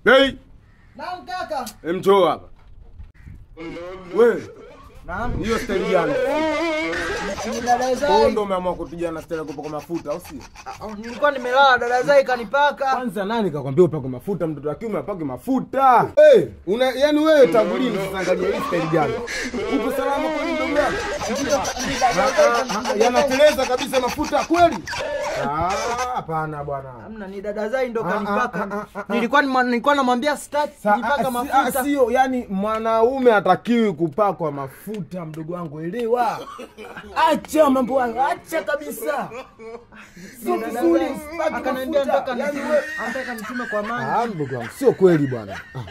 Hey. Naam kaka. Njoo hapa. Wewe. Naam. Hiyo style gani? Ni dada Zai. Kondo umeamua kupigana style kupaka mafuta au si? Nilikuwa nimelala dada Zai kanipaka. Kwanza nani kakwambia upake mafuta? Mtoto wa kiume apake mafuta. Yaani wewe tangu lini usiangalia hii style gani? Uko salama kwa nini ndugu yangu? Yanateleza kabisa mafuta kweli? Hapana bwana. Hamna, ni dada Zai ndo kanipaka. Nilikuwa namwambia start nipaka mafuta. Sio, yani mwanaume hatakiwi kupakwa mafuta mdogo wangu, elewa. Acha mambo hayo, acha kabisa. Sio vizuri, akaniambia nataka nitume kwa mama. Mdogo wangu, sio kweli bwana. No.